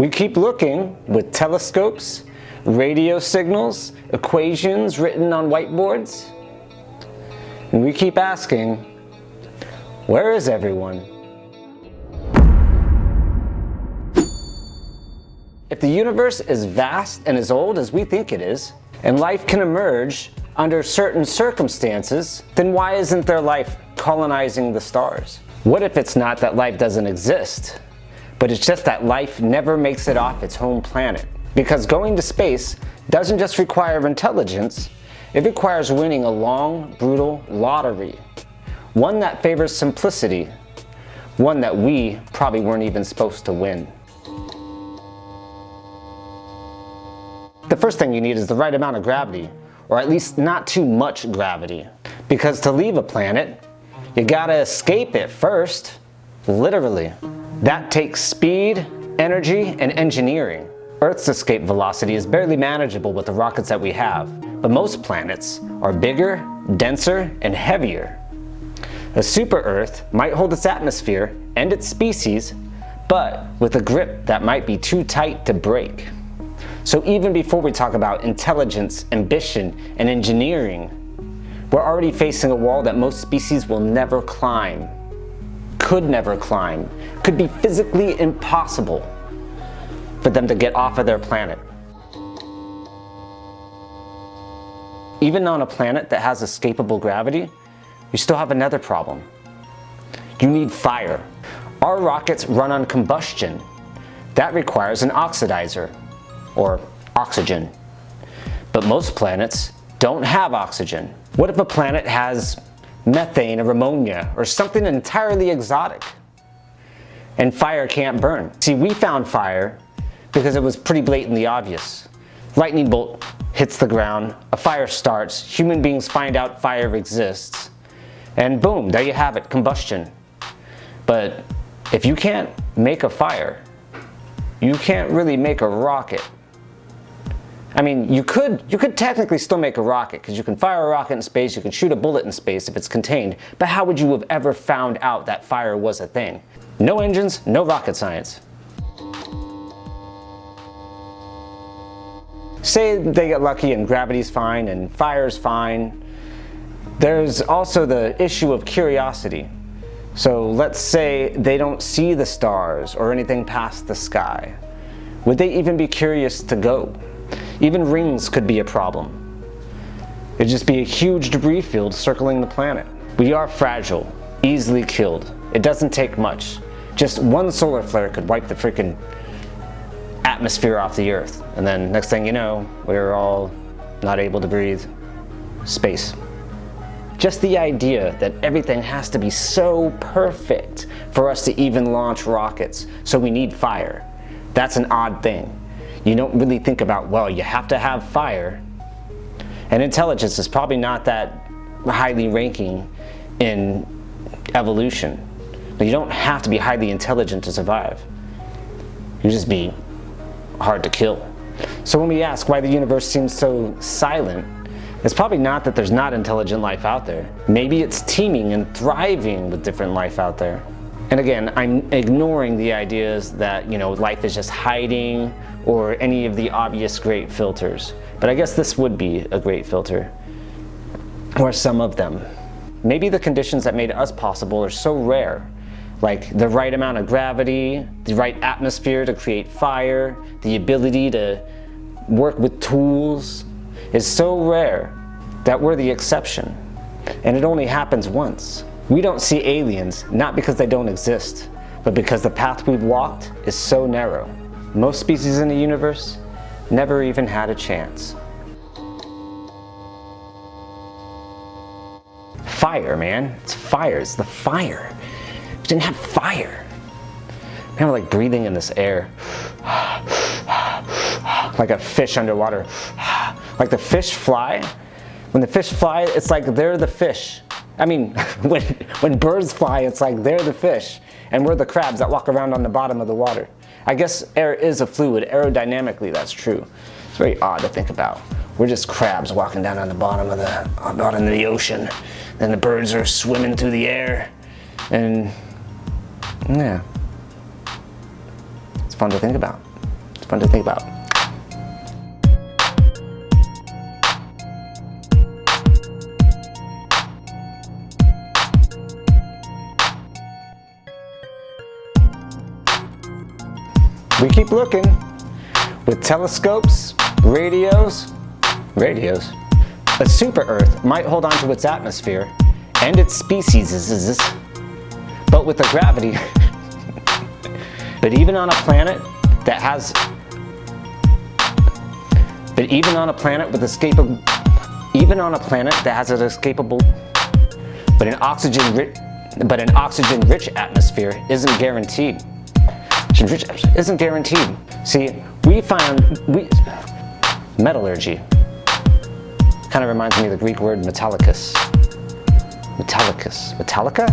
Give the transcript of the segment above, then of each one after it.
We keep looking with telescopes, radio signals, equations written on whiteboards. And we keep asking, where is everyone? If the universe is vast and as old as we think it is, and life can emerge under certain circumstances, then why isn't there life colonizing the stars? What if it's not that life doesn't exist, but it's just that life never makes it off its home planet? Because going to space doesn't just require intelligence, it requires winning a long, brutal lottery. One that favors simplicity, one that we probably weren't even supposed to win. The first thing you need is the right amount of gravity, or at least not too much gravity. Because to leave a planet, you gotta escape it first, literally. That takes speed, energy, and engineering. Earth's escape velocity is barely manageable with the rockets that we have, but most planets are bigger, denser, and heavier. A super Earth might hold its atmosphere and its species, but with a grip that might be too tight to break. So even before we talk about intelligence, ambition, and engineering, we're already facing a wall that most species will never climb, could never climb, could be physically impossible for them to get off of their planet. Even on a planet that has escapable gravity, you still have another problem. You need fire. Our rockets run on combustion. That requires an oxidizer, or oxygen. But most planets don't have oxygen. What if a planet has methane or ammonia or something entirely exotic? And fire can't burn. See, we found fire because it was pretty blatantly obvious. Lightning bolt hits the ground, a fire starts, human beings find out fire exists, and boom, there you have it, combustion. But if you can't make a fire, you can't really make a rocket. I mean, you could technically still make a rocket, because you can fire a rocket in space, you can shoot a bullet in space if it's contained, but how would you have ever found out that fire was a thing? No engines, no rocket science. Say they get lucky and gravity's fine and fire's fine. There's also the issue of curiosity. So let's say they don't see the stars or anything past the sky. Would they even be curious to go? Even rings could be a problem. It'd just be a huge debris field circling the planet. We are fragile, easily killed. It doesn't take much. Just one solar flare could wipe the freaking atmosphere off the Earth. And then next thing you know, we're all not able to breathe. Space. Just the idea that everything has to be so perfect for us to even launch rockets, so we need fire. That's an odd thing. You don't really think about, well, you have to have fire. And intelligence is probably not that highly ranking in evolution. But you don't have to be highly intelligent to survive. You just be hard to kill. So when we ask why the universe seems so silent, it's probably not that there's not intelligent life out there. Maybe it's teeming and thriving with different life out there. And again, I'm ignoring the ideas that, life is just hiding or any of the obvious great filters. But I guess this would be a great filter. Or some of them. Maybe the conditions that made us possible are so rare. Like the right amount of gravity, the right atmosphere to create fire, the ability to work with tools is so rare that we're the exception. And it only happens once. We don't see aliens, not because they don't exist, but because the path we've walked is so narrow. Most species in the universe never even had a chance. Fire, man. It's fire. It's the fire. We didn't have fire. We were like breathing in this air. Like a fish underwater. Like the fish fly. When the fish fly, it's like they're the fish. I mean, when birds fly, it's like they're the fish, and we're the crabs that walk around on the bottom of the water. I guess air is a fluid. Aerodynamically, that's true. It's very odd to think about. We're just crabs walking down on the bottom of the ocean, and the birds are swimming through the air, and yeah, it's fun to think about. fun to think about. We keep looking with telescopes, radios. A super Earth might hold on to its atmosphere and its species, but with the gravity. But even on a planet that has an escapable, but an oxygen-rich atmosphere isn't guaranteed. Isn't guaranteed. See, metallurgy kind of reminds me of the Greek word metallicus. Metallica?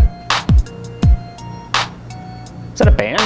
Is that a band?